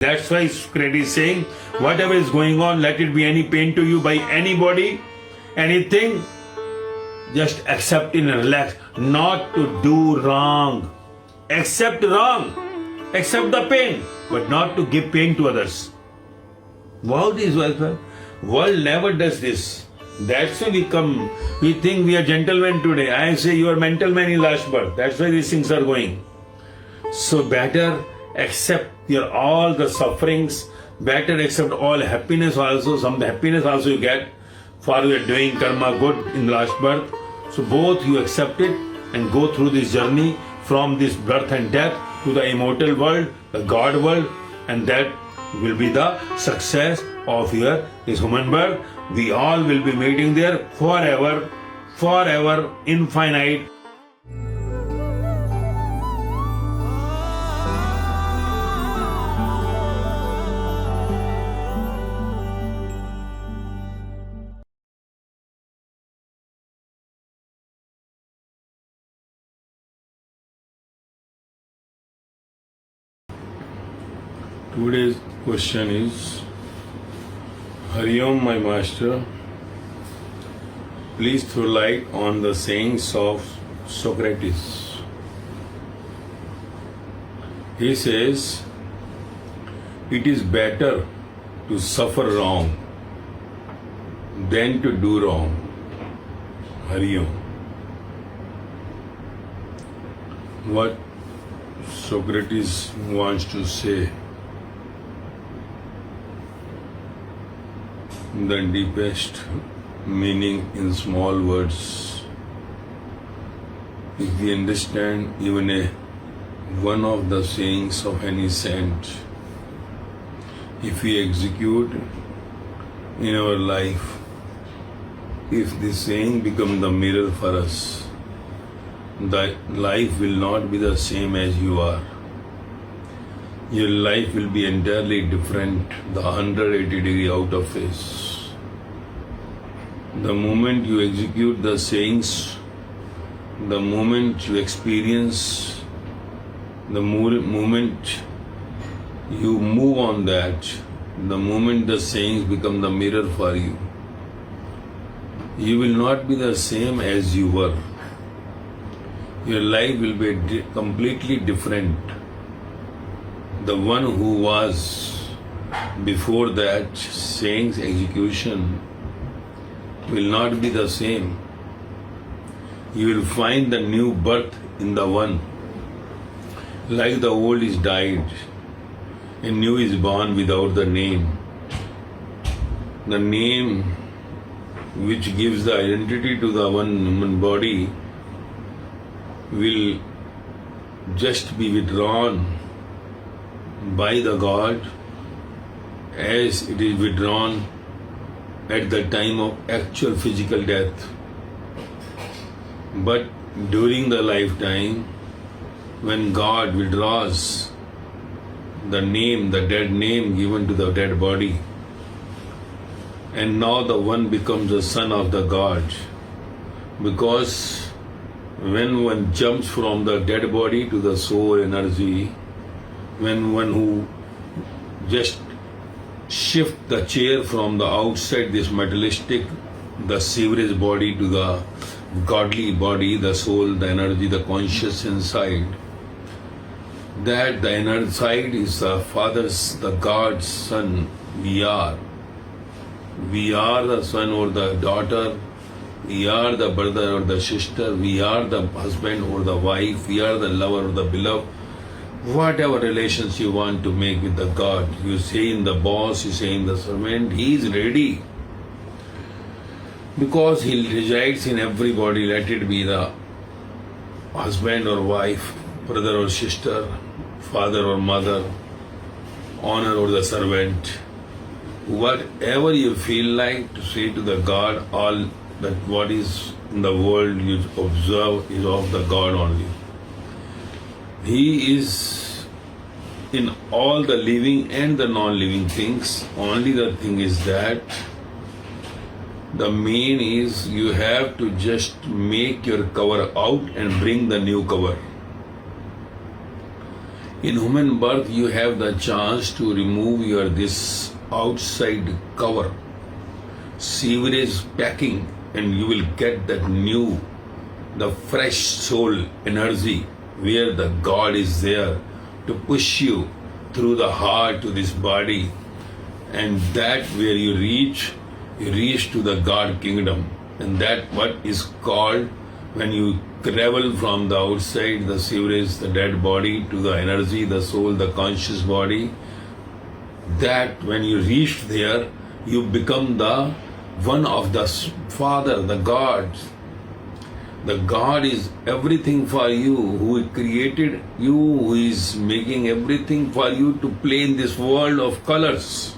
That's why Socrates is saying, whatever is going on, let it be any pain to you by anybody, anything, just accept it and relax. Not to do wrong. Accept wrong. Accept the pain, but not to give pain to others. Wow, this world never does this. That's why we think we are gentlemen today. I say you are mental man in last birth. That's why these things are going. So better accept all the sufferings, better accept all happiness also. Some happiness also you get for your doing karma good in last birth. So both you accept it and go through this journey from this birth and death to the immortal world, the God world, and that will be the success of your this human birth. We all will be meeting there forever, infinite. Today's question is, Hari Om, my master, please throw light on the sayings of Socrates. He says, it is better to suffer wrong than to do wrong. Hari Om. What Socrates wants to say, the deepest meaning in small words. If we understand even one of the sayings of any saint, if we execute in our life, if this saying becomes the mirror for us, that life will not be the same as you are. Your life will be entirely different, the 180-degree out of phase. The moment you execute the sayings, the moment you experience, the moment you move on that, the moment the sayings become the mirror for you, you will not be the same as you were. Your life will be completely different. The one who was before that saying's execution will not be the same. You will find the new birth in the one. Like the old is died and new is born without the name. The name which gives the identity to the one human body will just be withdrawn by the God as it is withdrawn at the time of actual physical death. But during the lifetime, when God withdraws the name, the dead name given to the dead body, and now the one becomes the son of the God, because when one jumps from the dead body to the soul energy, when one who just shift the chair from the outside, this materialistic, the sewerage body to the godly body, the soul, the energy, the conscious inside, that the inner side is the Father's, the God's Son. We are the son or the daughter, we are the brother or the sister, we are the husband or the wife, we are the lover or the beloved. Whatever relations you want to make with the God, you say in the boss, you say in the servant, He is ready. Because He resides in everybody, let it be the husband or wife, brother or sister, father or mother, honor or the servant. Whatever you feel like to say to the God, all that what is in the world you observe is of the God only. He is in all the living and the non-living things. Only the thing is that the main is you have to just make your cover out and bring the new cover. In human birth, you have the chance to remove your this outside cover, sewerage packing, and you will get that new, the fresh soul energy where the God is there to push you through the heart to this body, and that where you reach to the God kingdom, and that what is called when you travel from the outside, the sewerage, the dead body, to the energy, the soul, the conscious body, that when you reach there, you become the one of the Father, the God. The God is everything for you, who created you, who is making everything for you to play in this world of colors.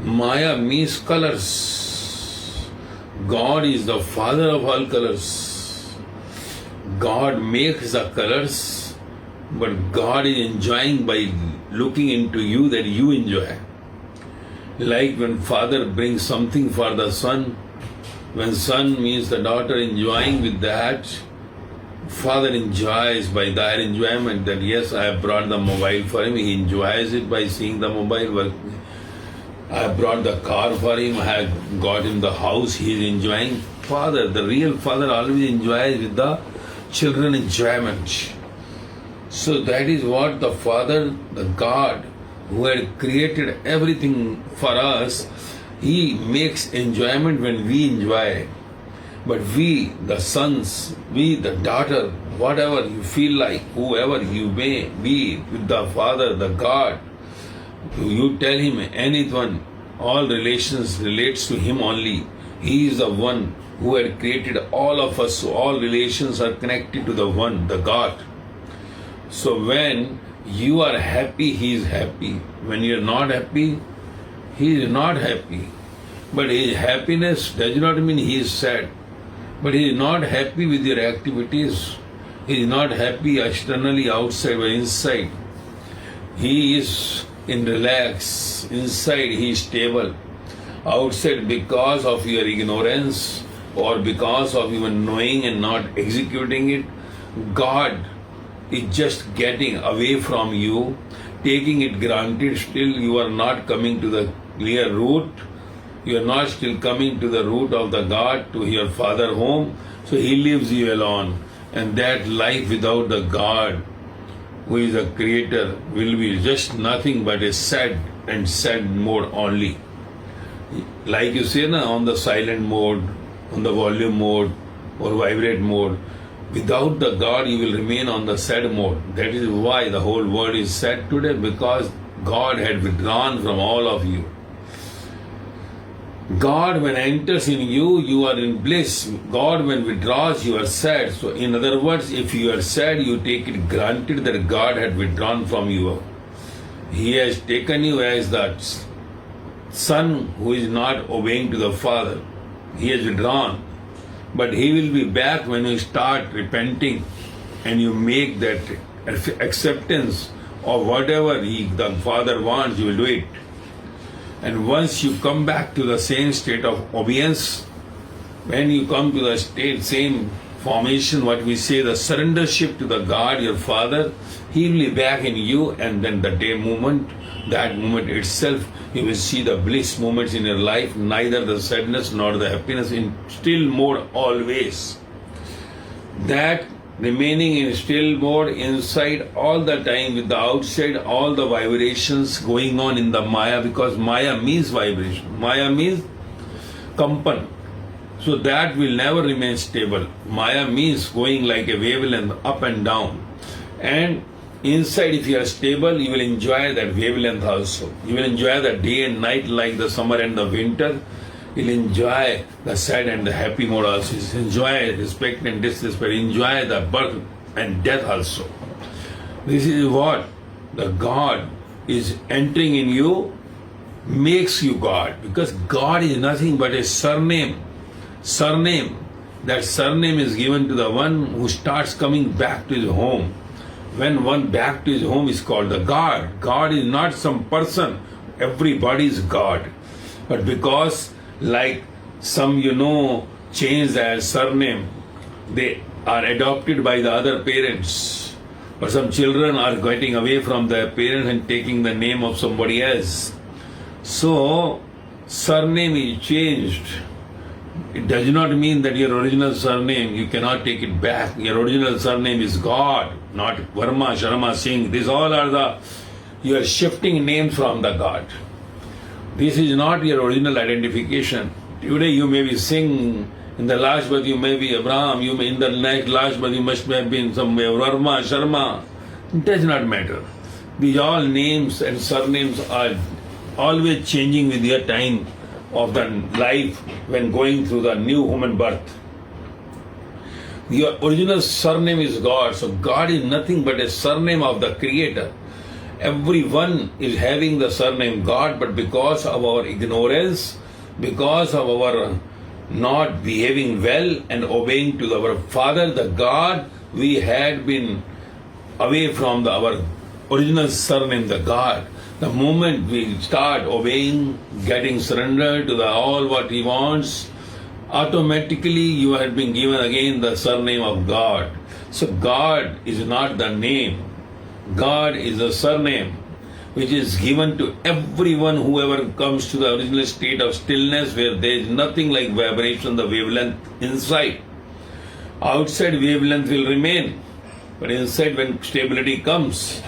Maya means colors. God is the Father of all colors. God makes the colors, but God is enjoying by looking into you that you enjoy. Like when Father brings something for the Son, when Son means the daughter enjoying with that, Father enjoys by their enjoyment that yes, I have brought the mobile for him, he enjoys it by seeing the mobile work. I have brought the car for him, I have got him the house, he is enjoying. Father, the real Father always enjoys with the children enjoyment. So that is what the Father, the God, who had created everything for us, He makes enjoyment when we enjoy. But we, the sons, we, the daughter, whatever you feel like, whoever you may be with the Father, the God, you tell Him anyone, all relations relates to Him only. He is the one who had created all of us, so all relations are connected to the one, the God. So when you are happy, He is happy. When you are not happy, He is not happy. But His happiness does not mean He is sad. But He is not happy with your activities. He is not happy externally, outside or inside. He is in relax. Inside He is stable. Outside, because of your ignorance or because of even knowing and not executing it, God is just getting away from you, taking it granted. Still you are not coming to the clear root. You are not still coming to the root of the God, to your Father home. So He leaves you alone. And that life without the God, who is the Creator, will be just nothing but a sad and sad mode only. Like you say, on the silent mode, on the volume mode or vibrate mode, without the God you will remain on the sad mode. That is why the whole world is sad today, because God had withdrawn from all of you. God when enters in you, you are in bliss. God when withdraws, you are sad. So in other words, if you are sad, you take it granted that God had withdrawn from you. He has taken you as that son who is not obeying to the Father. He has withdrawn. But He will be back when you start repenting and you make that acceptance of whatever the Father wants, you will do it. And once you come back to the same state of obedience, when you come to the same formation, what we say, the surrendership to the God, your Father, He will be back in you, and then the day moment, that moment itself, you will see the bliss moments in your life, neither the sadness nor the happiness, in still mode always. That remaining in still mode inside all the time, with the outside, all the vibrations going on in the Maya, because Maya means vibration. Maya means kampan. So that will never remain stable. Maya means going like a wavelength up and down. And inside, if you are stable, you will enjoy that wavelength also. You will enjoy the day and night like the summer and the winter. You will enjoy the sad and the happy mode also. You will enjoy respect and disrespect. Enjoy the birth and death also. This is what the God is entering in you, makes you God. Because God is nothing but a surname. Surname. That surname is given to the one who starts coming back to his home. When one back to his home is called the God. God is not some person. Everybody is God. But because like some change their surname, they are adopted by the other parents. But some children are getting away from their parents and taking the name of somebody else. So, surname is changed. It does not mean that your original surname, you cannot take it back. Your original surname is God, not Verma, Sharma, Singh. These all are you are shifting names from the God. This is not your original identification. Today you may be Singh, in the last birth you may be Abraham, in the next last birth you must have been some Verma, Sharma. It does not matter. These all names and surnames are always changing with your time of the life when going through the new human birth. Your original surname is God, so God is nothing but a surname of the Creator. Everyone is having the surname God, but because of our ignorance, because of our not behaving well and obeying to our Father, the God, we had been away from our original surname, the God. The moment we start obeying, getting surrendered to all what He wants, automatically you have been given again the surname of God. So God is not the name. God is a surname which is given to everyone whoever comes to the original state of stillness where there is nothing like vibration, the wavelength inside. Outside wavelength will remain, but inside when stability comes,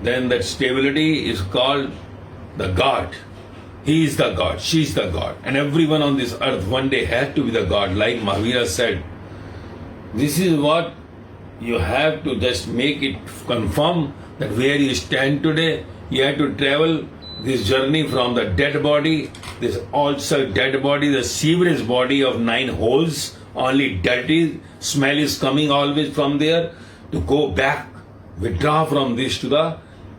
then that stability is called the God. He is the God, she is the God. And everyone on this earth one day had to be the God, like Mahavira said. This is what you have to just make it confirm that where you stand today, you have to travel this journey from the dead body, this also dead body, the sewerage body of 9 holes, only dirty smell is coming always from there, to go back, withdraw from this to the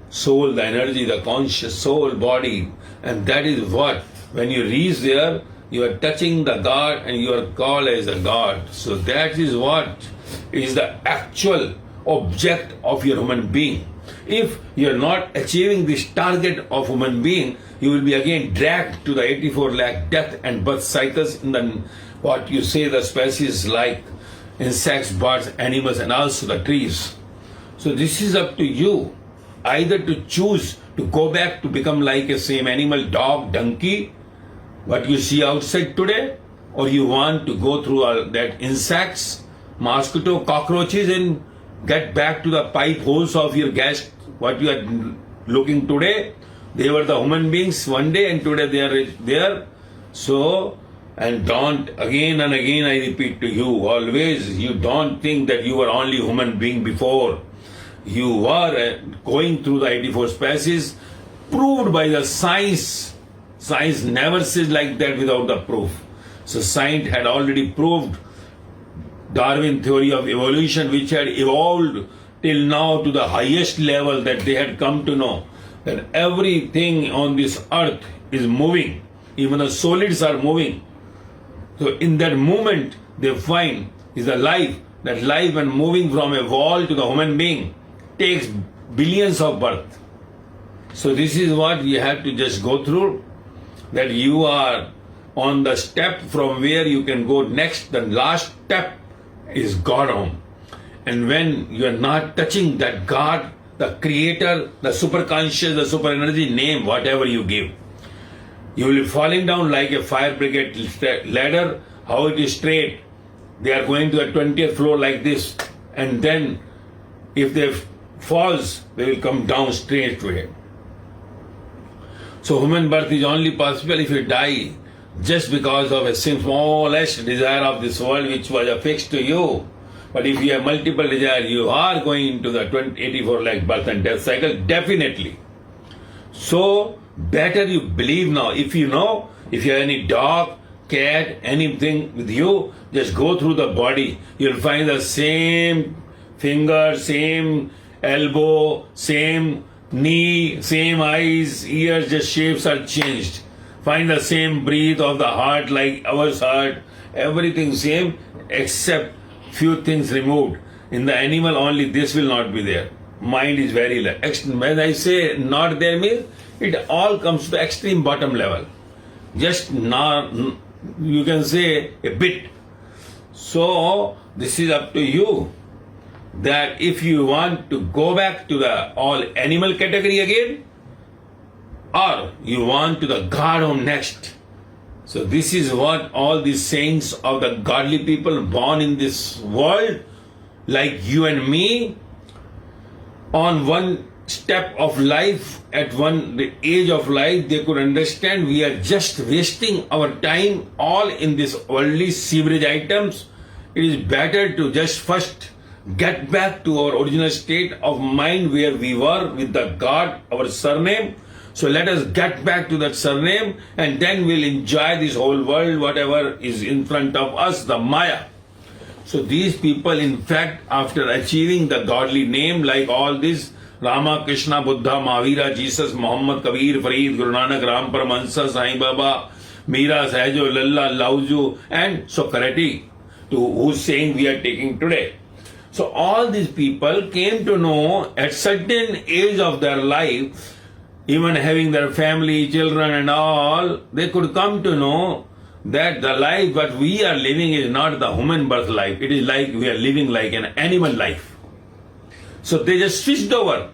soul, the energy, the conscious soul body. And that is what, when you reach there, you are touching the God and you are called as a God. So that is what is the actual object of your human being. If you are not achieving this target of human being, you will be again dragged to the 84 lakh death and birth cycles in the what you say the species like insects, birds, animals, and also the trees. So this is up to you, either to choose to go back to become like a same animal, dog, donkey, what you see outside today, or you want to go through all that insects, mosquito, cockroaches, and get back to the pipe holes of your gas, what you are looking today. They were the human beings one day and today they are there. So, and don't, again and again I repeat to you, always, you don't think that you were only human being before. You were going through the 84 species, proved by the science. Science never says like that without the proof. So science had already proved Darwin theory of evolution, which had evolved till now to the highest level that they had come to know that everything on this earth is moving. Even the solids are moving. So in that movement, they find is a life. That life, when moving from a wall to the human being, takes billions of birth. So this is what you have to just go through, that you are on the step from where you can go next. The last step is God home. And when you are not touching that God, the Creator, the superconscious, the super energy, name whatever you give, you will be falling down like a fire brigade ladder. How it is straight, they are going to the 20th floor like this, and then if they falls, they will come down straight to it. So human birth is only possible if you die just because of a smallest desire of this world which was affixed to you. But if you have multiple desires, you are going into the 84 lakh birth and death cycle, definitely. So better you believe now. If you know, if you have any dog, cat, anything with you, just go through the body. You'll find the same finger, same elbow, same knee, same eyes, ears, just shapes are changed. Find the same breath of the heart like our heart, everything same except few things removed. In the animal only this will not be there. Mind is very less. When I say not there means it all comes to the extreme bottom level. Just not, you can say a bit. So this is up to you. that if you want to go back to the all animal category again, or you want to the God home next. So this is what all these sayings of the godly people born in this world, like you and me, on one step of life, at one age of life, they could understand we are just wasting our time all in this worldly sewerage items. It is better to just first get back to our original state of mind where we were with the God, our surname. So let us get back to that surname, and then we'll enjoy this whole world, whatever is in front of us, the Maya. So these people, in fact, after achieving the godly name, like all this, Rama, Krishna, Buddha, Mahavira, Jesus, Muhammad, Kabir, Farid, Guru Nanak, Ram Paramahansa, Sai Baba, Meera, Sahajo, Lalla, Lauju, and Socrates, to whose saying we are taking today. So all these people came to know at certain age of their life, even having their family, children and all, they could come to know that the life that we are living is not the human birth life. It is like we are living like an animal life. So they just switched over.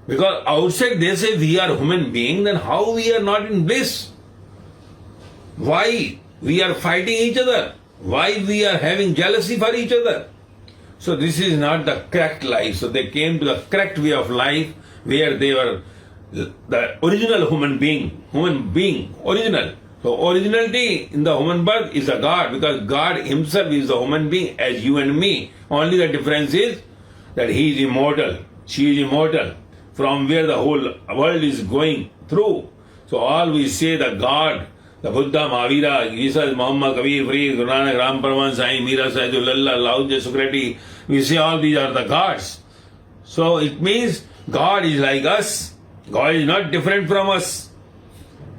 Because outside they say we are human beings, then how we are not in bliss? Why we are fighting each other? Why we are having jealousy for each other? So this is not the correct life. So they came to the correct way of life where they were the original human being, original. So originality in the human birth is a God, because God himself is the human being as you and me. Only the difference is that he is immortal, she is immortal, from where the whole world is going through. So all we say the God, the Buddha, Mahavira, Jesus, Muhammad, Kabir, Farid, Guru Nanak, Ram Paramahansa, Sai, Meera, Sahajo, Lalla, Lauja, Socrates, we say all these are the gods. So it means God is like us. God is not different from us.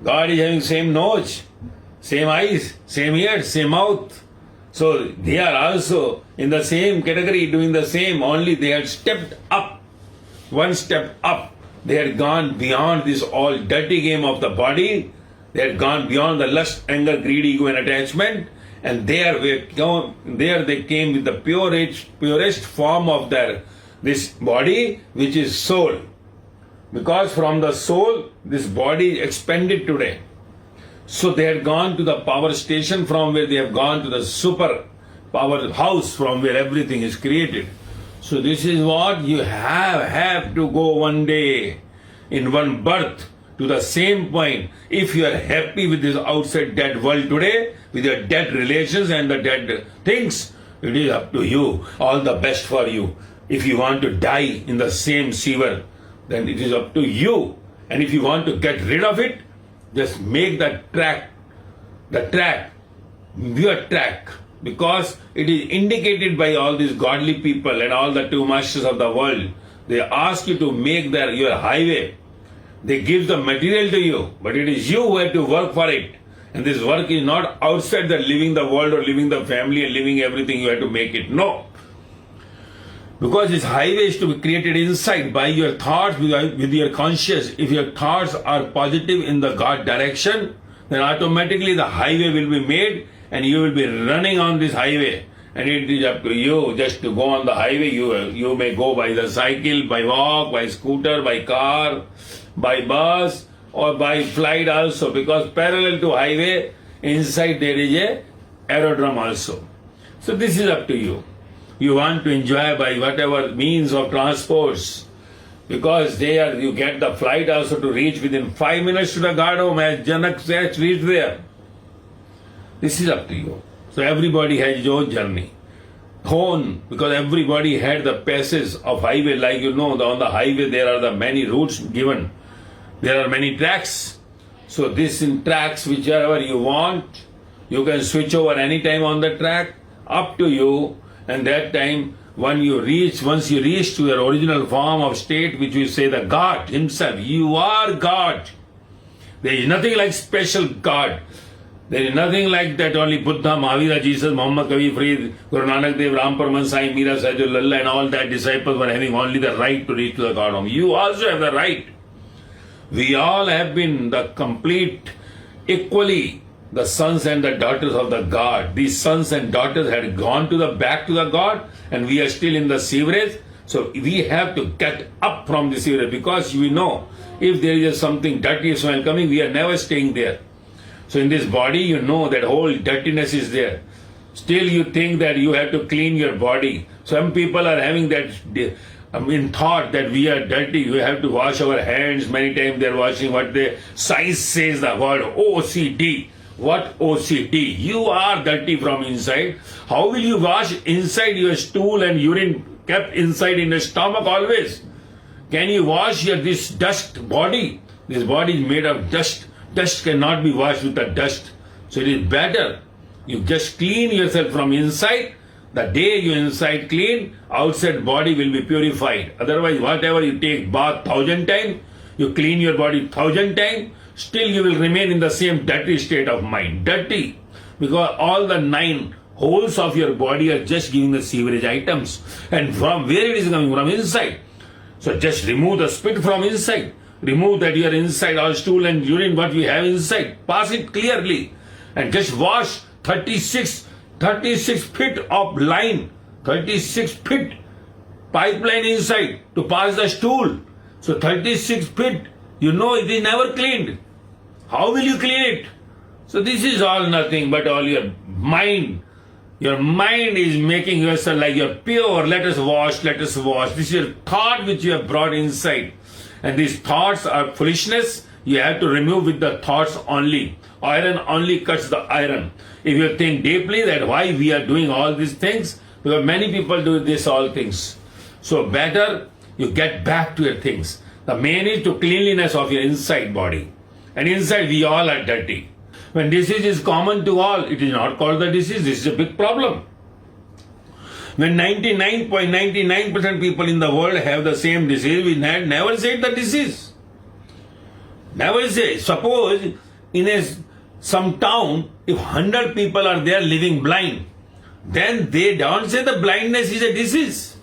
God is having same nose, same eyes, same ears, same mouth. So they are also in the same category doing the same, only they had stepped up, one step up. They had gone beyond this all dirty game of the body. They had gone beyond the lust, anger, greed, ego and attachment. And there they came with the purest form of this body, which is soul. Because from the soul, this body is expanded today. So they had gone to the power station, from where they have gone to the super power house, from where everything is created. So this is what you have to go one day in one birth to the same point. If you are happy with this outside dead world today, with your dead relations and the dead things, it is up to you. All the best for you. If you want to die in the same sewer, then it is up to you. And if you want to get rid of it, just make your track, because it is indicated by all these godly people and all the two masters of the world. They ask you to make your highway. They give the material to you, but it is you who have to work for it. And this work is not outside the living the world or living the family and living everything. You have to make it. No. Because this highway is to be created inside by your thoughts, with your conscious. If your thoughts are positive in the God direction, then automatically the highway will be made and you will be running on this highway. And it is up to you just to go on the highway. You may go by the cycle, by walk, by scooter, by car, by bus, or by flight also. Because parallel to highway, inside there is a aerodrome also. So this is up to you. You want to enjoy by whatever means of transports, because there you get the flight also to reach within 5 minutes to the God home, as Janak says, reach there. This is up to you. So everybody has his own journey. Because everybody had the passes of highway, like on the highway there are the many routes given. There are many tracks. So this in tracks, whichever you want, you can switch over any time on the track, up to you. And that time, once you reach to your original form of state, which we say the God himself, you are God. There is nothing like special God. There is nothing like that only Buddha, Mahavira, Jesus, Muhammad, Kabir, Farid, Guru Nanak Dev, Ram Paramahansa, Sai, Meera, Sahajo, Lalla, and all that disciples were having only the right to reach to the God home. You also have the right. We all have been the complete, equally the sons and the daughters of the God. These sons and daughters had gone back to the God, and we are still in the sewerage. So we have to get up from the sewerage, because we know if there is something dirty smell coming, we are never staying there. So in this body, you know that whole dirtiness is there. Still you think that you have to clean your body. Some people are having that thought that we are dirty, we have to wash our hands. Many times they are washing what the science says, the word OCD. What OCD? You are dirty from inside. How will you wash inside? Your stool and urine kept inside in the stomach always. Can you wash this dust body? This body is made of dust. Dust cannot be washed with the dust. So it is better you just clean yourself from inside. The day you inside clean, outside body will be purified. Otherwise, whatever you take bath 1,000 times, you clean your body 1,000 times, still you will remain in the same dirty state of mind. Dirty. Because all the 9 holes of your body are just giving the sewerage items. And from where it is coming? From inside. So just remove the spit from inside. Remove that you are inside, all stool and urine, what we have inside. Pass it clearly. And just wash 36 feet of line, 36 feet pipeline inside to pass the stool. So 36 feet, you know it is never cleaned. How will you clean it? So this is all nothing but all your mind. Your mind is making yourself like you're pure. Let us wash, let us wash. This is your thought which you have brought inside. And these thoughts are foolishness. You have to remove with the thoughts only. Iron only cuts the iron. If you think deeply that why we are doing all these things, because many people do this all things. So better you get back to your things. The main is to cleanliness of your inside body. And inside we all are dirty. When disease is common to all, it is not called the disease. This is a big problem. When 99.99% people in the world have the same disease, we never say the disease. Never say. Suppose in some town, if 100 people are there living blind, then they don't say the blindness is a disease.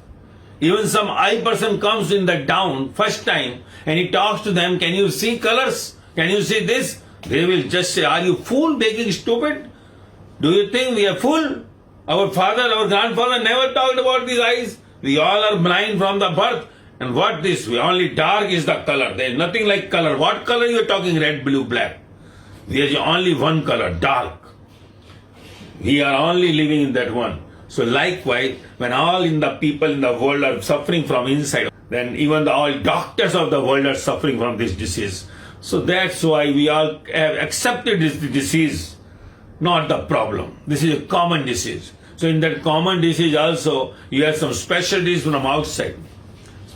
Even some eye person comes in the town first time and he talks to them, can you see colors? Can you see this? They will just say, are you fool, making stupid? Do you think we are fool? Our father, our grandfather never talked about these eyes. We all are blind from the birth. And what this? We only dark is the color. There is nothing like color. What color you are talking? Red, blue, black. There is only one color, dark. We are only living in that one. So likewise, when all in the people in the world are suffering from inside, then even all doctors of the world are suffering from this disease. So that's why we all have accepted this disease, not the problem. This is a common disease. So in that common disease also, you have some special disease from outside.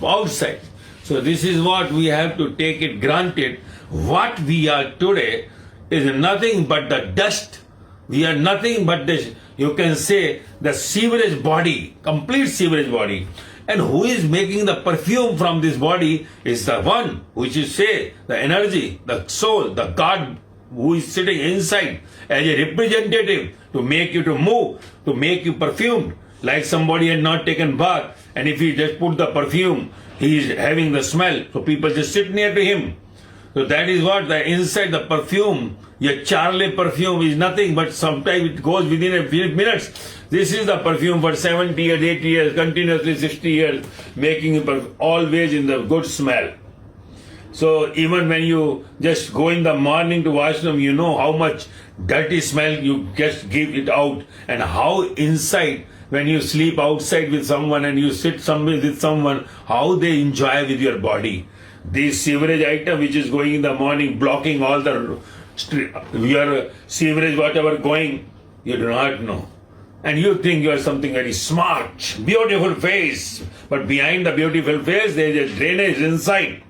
Outside. So this is what we have to take it granted. What we are today is nothing but the dust. We are nothing but this, you can say, the sewerage body, complete sewerage body. And who is making the perfume from this body is the one which is say, the energy, the soul, the God who is sitting inside as a representative to make you to move, to make you perfumed. Like somebody had not taken bath, and if he just put the perfume, he is having the smell, so people just sit near to him. So that is what the inside the perfume, your Charlie perfume is nothing but sometimes it goes within a few minutes. This is the perfume for 70 years, 80 years, continuously 60 years, making it always in the good smell. So even when you just go in the morning to washroom, you know how much dirty smell you just give it out, and how inside when you sleep outside with someone and you sit somewhere with someone, how they enjoy with your body. This sewerage item which is going in the morning, blocking all the your sewerage, whatever going, you do not know. And you think you are something very smart, beautiful face. But behind the beautiful face, there is a drainage inside.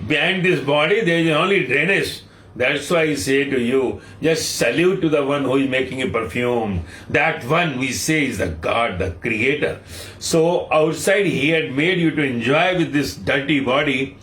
Behind this body, there is only drainage. That's why I say to you, just salute to the one who is making a perfume. That one we say is the God, the Creator. So outside He had made you to enjoy with this dirty body,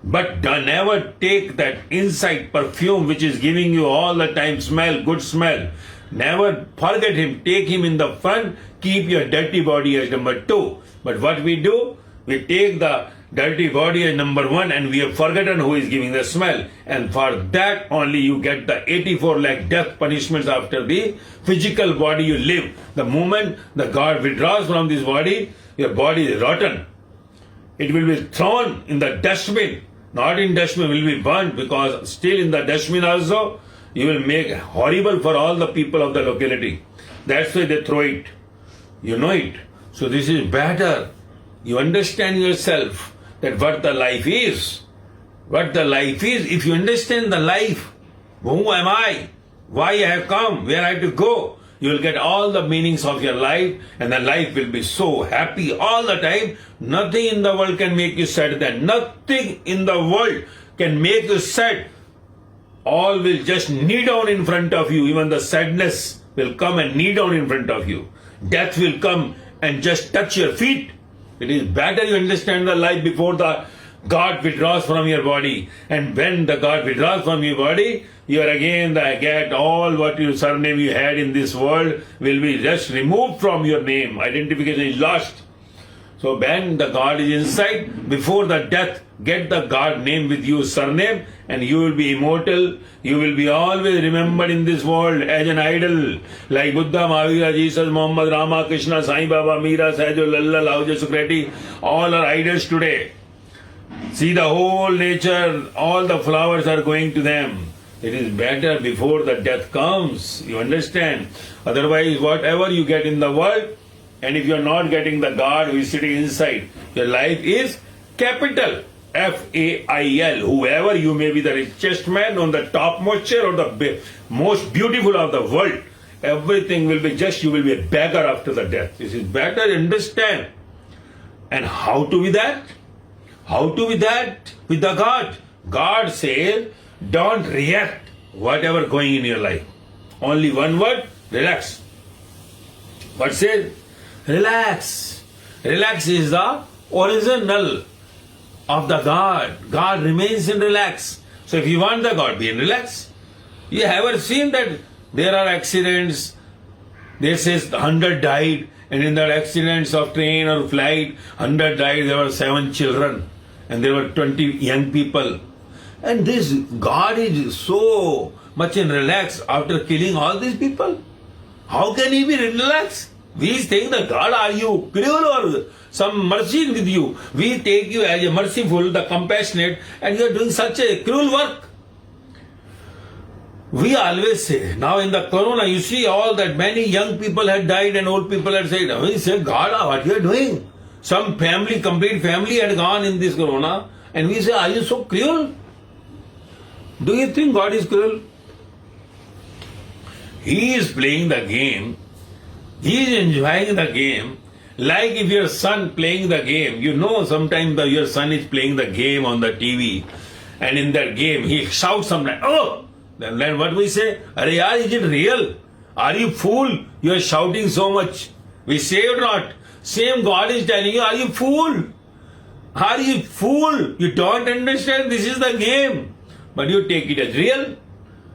but never take that inside perfume which is giving you all the time smell, good smell. Never forget Him. Take Him in the front. Keep your dirty body as number 2. But what we do? We take the dirty body is number one, and we have forgotten who is giving the smell. And for that only you get the 84 lakh death punishments after the physical body you live. The moment the God withdraws from this body, your body is rotten. It will be thrown in the dustbin. Not in dustbin, will be burnt, because still in the dustbin also, you will make horrible for all the people of the locality. That's why they throw it. You know it. So this is better. You understand yourself that what the life is. What the life is. If you understand the life, who am I? Why I have come? Where I have to go? You will get all the meanings of your life, and the life will be so happy all the time. Nothing in the world can make you sad then. Nothing in the world can make you sad. All will just kneel down in front of you. Even the sadness will come and kneel down in front of you. Death will come and just touch your feet. It is better you understand the life before the God withdraws from your body. And when the God withdraws from your body, you are again get all what your surname you had in this world will be just removed from your name. Identification is lost. So when the God is inside, before the death, get the God name with you, surname, and you will be immortal. You will be always remembered in this world as an idol. Like Buddha, Mahavira, Jesus, Muhammad, Rama, Krishna, Sai Baba, Meera, Sahajo, Lalla, Wrong Socrates, all are idols today. See the whole nature, all the flowers are going to them. It is better before the death comes. You understand? Otherwise, whatever you get in the world, and if you are not getting the God who is sitting inside, your life is capital. F-A-I-L. Whoever you may be, the richest man on the topmost chair or the most beautiful of the world, everything will be just, you will be a beggar after the death. This is better, understand. And how to be that? How to be that with the God? God says, don't react whatever going in your life. Only one word, relax. What says? Relax. Relax is the original of the God. God remains in relax. So if you want the God, be in relax. You ever seen that there are accidents? They say 100 died, and in that accidents of train or flight, 100 died, there were 7 children, and there were 20 young people. And this God is so much in relax after killing all these people. How can he be relaxed? We think that God, are you cruel or some mercy with you? We take you as a merciful, the compassionate, and you are doing such a cruel work. We always say, now in the corona, you see all that many young people had died and old people had said, we say, God, what you are doing? Some family, complete family had gone in this corona, and we say, are you so cruel? Do you think God is cruel? He is playing the game. He is enjoying the game. Like if your son playing the game, you know sometimes your son is playing the game on the TV, and in that game he shouts sometimes, oh! Then what we say? Are yaar, is it real? Are you fool? You are shouting so much. We say or not? Same God is telling you, are you fool? Are you fool? You don't understand this is the game. But you take it as real.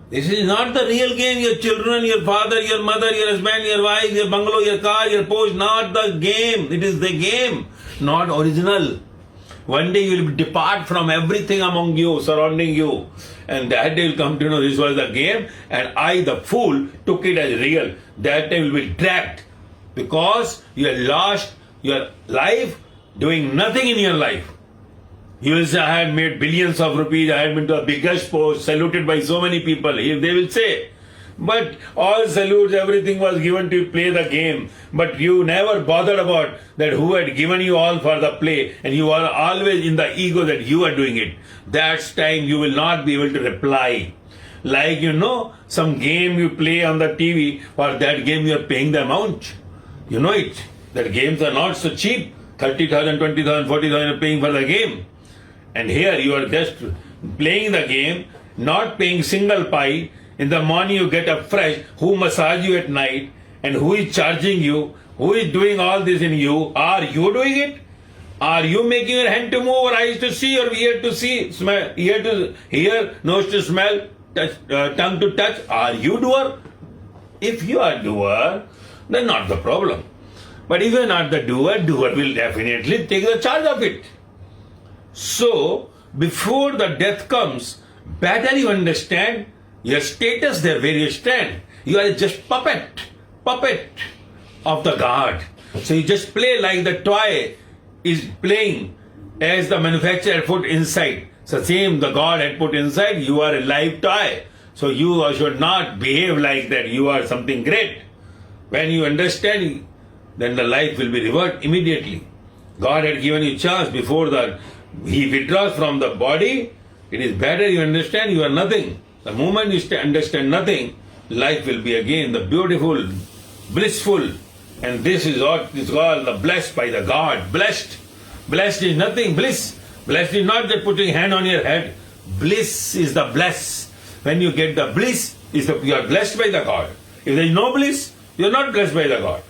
This is not the real game. Your children, your father, your mother, your husband, your wife, your bungalow, your car, your Porsche, not the game. It is the game, not original. One day you will depart from everything among you, surrounding you. And that day will come to know this was the game, and I, the fool, took it as real. That day will be dragged, because you have lost your life doing nothing in your life. You will say, I had made billions of rupees, I had been to the biggest post, saluted by so many people. They will say, but all salutes, everything was given to play the game. But you never bothered about that who had given you all for the play, and you are always in the ego that you are doing it. That's time you will not be able to reply. Like some game you play on the TV, for that game you are paying the amount. You know it. That games are not so cheap. 30,000, 20,000, 40,000 are paying for the game. And here you are just playing the game, not paying single pie. In the morning you get up fresh. Who massage you at night? And who is charging you? Who is doing all this in you? Are you doing it? Are you making your hand to move, or eyes to see, or ear to see, smell, ear to hear, nose to smell, touch, tongue to touch? Are you doer? If you are doer, then not the problem. But if you are not the doer, doer will definitely take the charge of it. So, before the death comes, better you understand your status there, where you stand. You are just puppet of the God. So you just play like the toy is playing as the manufacturer had put inside. So same the God had put inside, you are a live toy. So you should not behave like that. You are something great. When you understand, then the life will be reversed immediately. God had given you chance before that He withdraws from the body. It is better you understand you are nothing. The moment you understand nothing, life will be again the beautiful, blissful. And this is what is called the blessed by the God. Blessed. Blessed is nothing. Bliss. Blessed is not just putting hand on your head. Bliss is the bless. When you get the bliss, you are blessed by the God. If there is no bliss, you are not blessed by the God.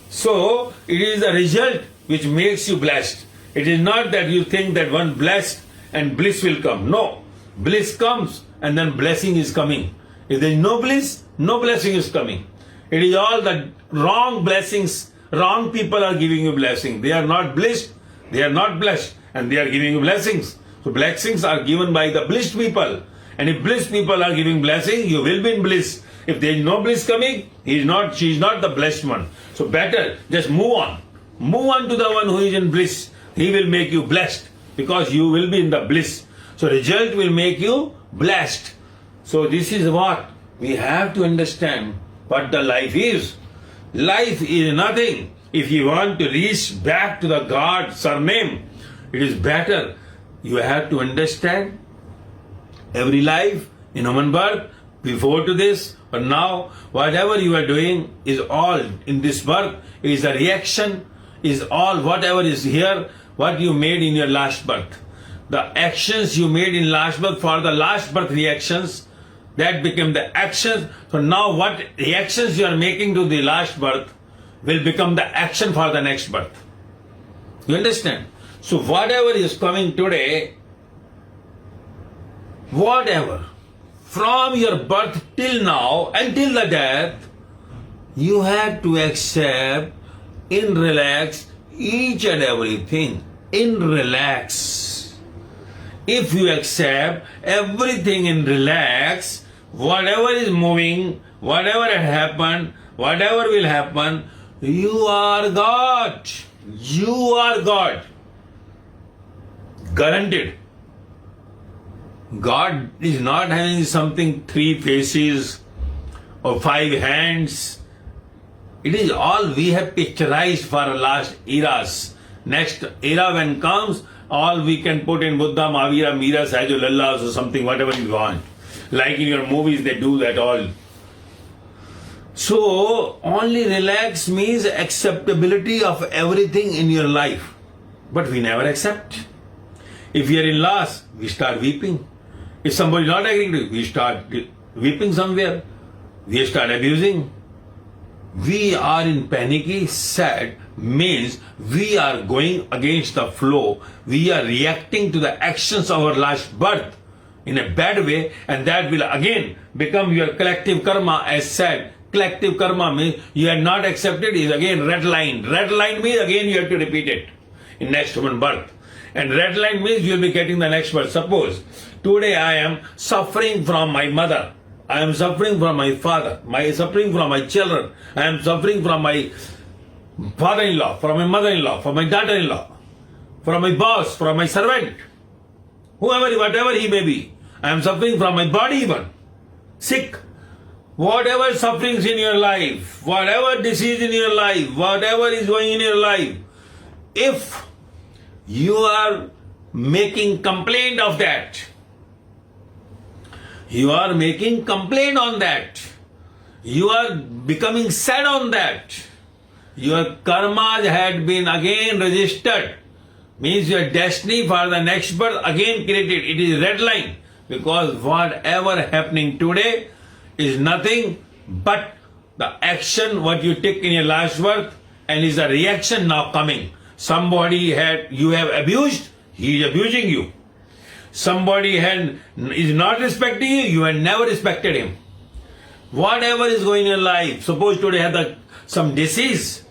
So, it is the result which makes you blessed. It is not that you think that one blessed and bliss will come. No. Bliss comes and then blessing is coming. If there is no bliss, no blessing is coming. It is all the wrong blessings. Wrong people are giving you blessing. They are not blessed. They are not blessed. And they are giving you blessings. So blessings are given by the blessed people. And if blessed people are giving blessing, you will be in bliss. If there is no bliss coming, she is not the blessed one. So better just move on. Move on to the one who is in bliss. He will make you blessed because you will be in the bliss. So result will make you blessed. So this is what we have to understand what the life is. Life is nothing. If you want to reach back to the God surname, it is better you have to understand every life in human birth, before to this or now, whatever you are doing is all in this birth, is a reaction, is all whatever is here, what you made in your last birth. The actions you made in last birth for the last birth reactions, that became the actions. So now what reactions you are making to the last birth will become the action for the next birth. You understand? So whatever is coming today, whatever, from your birth till now, until the death, you have to accept in relax each and everything. In relax. If you accept everything in relax, whatever is moving, whatever had happened, whatever will happen, you are God. You are God. Guaranteed. God is not having something 3 faces or 5 hands. It is all we have picturized for last eras. Next era when comes, all we can put in Buddha, Mahavira, Meera, Sahaja, Lallas or something, whatever you want. Like in your movies, they do that all. So, only relax means acceptability of everything in your life. But we never accept. If we are in loss, we start weeping. If somebody is not agreeing to it, we start weeping somewhere. We start abusing. We are in panicky, sad, means we are going against the flow. We are reacting to the actions of our last birth in a bad way, and that will again become your collective karma. As said, collective karma means you are not accepted is again red line. Red line means again you have to repeat it in next human birth. And red line means you will be getting the next birth. Suppose today I am suffering from my mother. I am suffering from my father. I am suffering from my children. I am suffering from my father-in-law, from my mother-in-law, from my daughter-in-law, from my boss, from my servant, whoever, whatever he may be. I am suffering from my body even. Sick. Whatever sufferings in your life, whatever disease in your life, whatever is going in your life, if you are making complaint of that, you are making complaint on that, you are becoming sad on that, your karma had been again registered, means your destiny for the next birth again created. It is red line, because whatever happening today is nothing but the action what you take in your last birth, and is a reaction now coming. Somebody you have abused, he is abusing you. Somebody is not respecting you, you have never respected him. Whatever is going in your life, suppose today have some disease,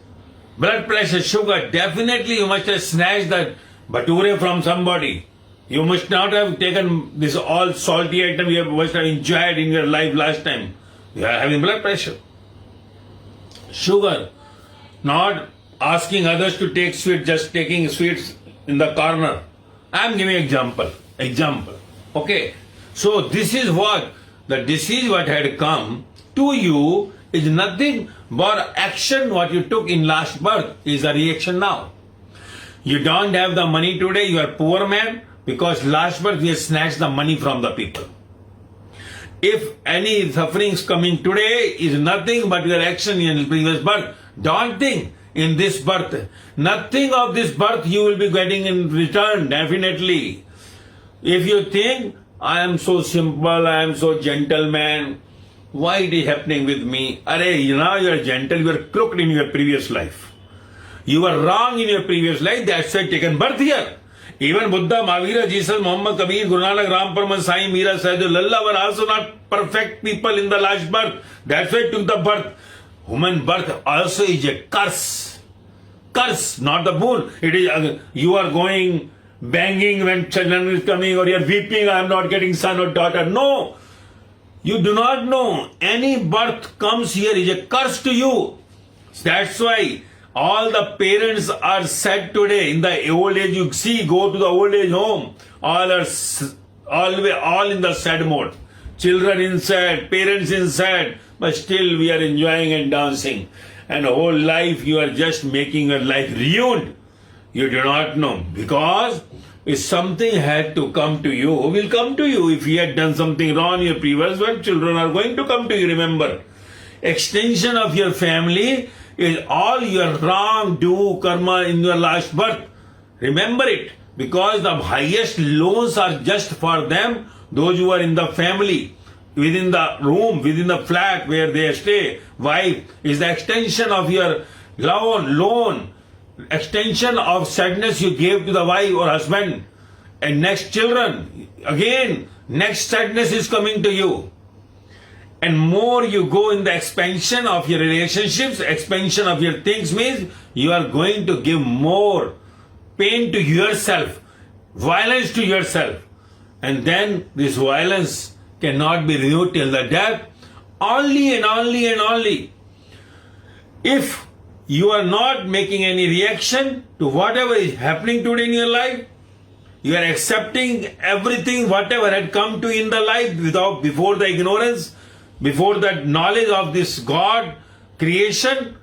blood pressure, sugar, definitely you must have snatched the Bhature from somebody. You must not have taken this all salty item you must have enjoyed in your life last time. You are having blood pressure. Sugar. Not asking others to take sweet, just taking sweets in the corner. I am giving example. Okay. So this is what the disease what had come to you is nothing but action what you took in last birth is a reaction now. You don't have the money today, you are poor man because last birth you snatched the money from the people. If any sufferings coming today is nothing but your action in previous birth, don't think in this birth. Nothing of this birth you will be getting in return, definitely. If you think, I am so simple, I am so gentleman, why it is happening with me? Now you are gentle, you are crooked in your previous life. You were wrong in your previous life, that's why taken birth here. Even Buddha, Mahavira, Jesus, Muhammad, Kabir, Guru Nanak, Ram Paraman, Sai, Meera, Sahaj, Lalla were also not perfect people in the last birth. That's why took the birth. Human birth also is a curse. Curse, not the boon. It is you are going banging when children is coming or you are weeping, I am not getting son or daughter. No. You do not know. Any birth comes here is a curse to you. That's why all the parents are sad today. In the old age, you see, go to the old age home. All are all in the sad mode. Children in sad, parents in sad, but still we are enjoying and dancing. And whole life you are just making your life ruined. You do not know. Because if something had to come to you, will come to you. If you had done something wrong in your previous birth, children are going to come to you, remember. Extension of your family is all your wrong do karma in your last birth. Remember it. Because the highest loans are just for them, those who are in the family, within the room, within the flat where they stay. Wife is the extension of your loan, extension of sadness you gave to the wife or husband. And next children, again, next sadness is coming to you. And more you go in the expansion of your relationships, expansion of your things means you are going to give more pain to yourself, violence to yourself. And then this violence cannot be renewed till the death. Only and only and only if you are not making any reaction to whatever is happening today in your life, you are accepting everything, whatever had come to you in the life before the ignorance, before the knowledge of this God creation,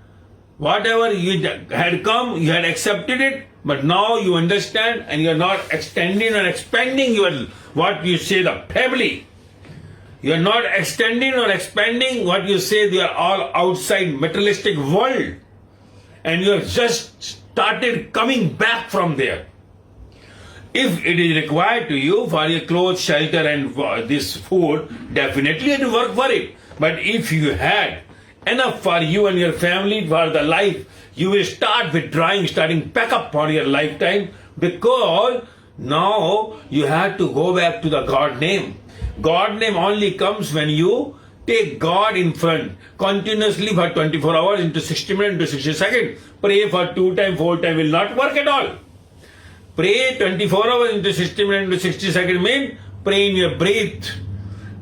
whatever you had come, you had accepted it, but now you understand and you are not extending or expanding your, what you say, the family. You are not extending or expanding what you say, they are all outside materialistic world. And you have just started coming back from there. If it is required to you for your clothes, shelter and this food, definitely you have to work for it. But if you had enough for you and your family for the life, you will start withdrawing, starting pack up for your lifetime, because now you have to go back to the God name. God name only comes when you take God in front continuously for 24 hours into 60 minutes, into 60 seconds. Pray for 2 times, 4 times will not work at all. Pray 24 hours into 60 minutes, into 60 seconds means pray in your breath.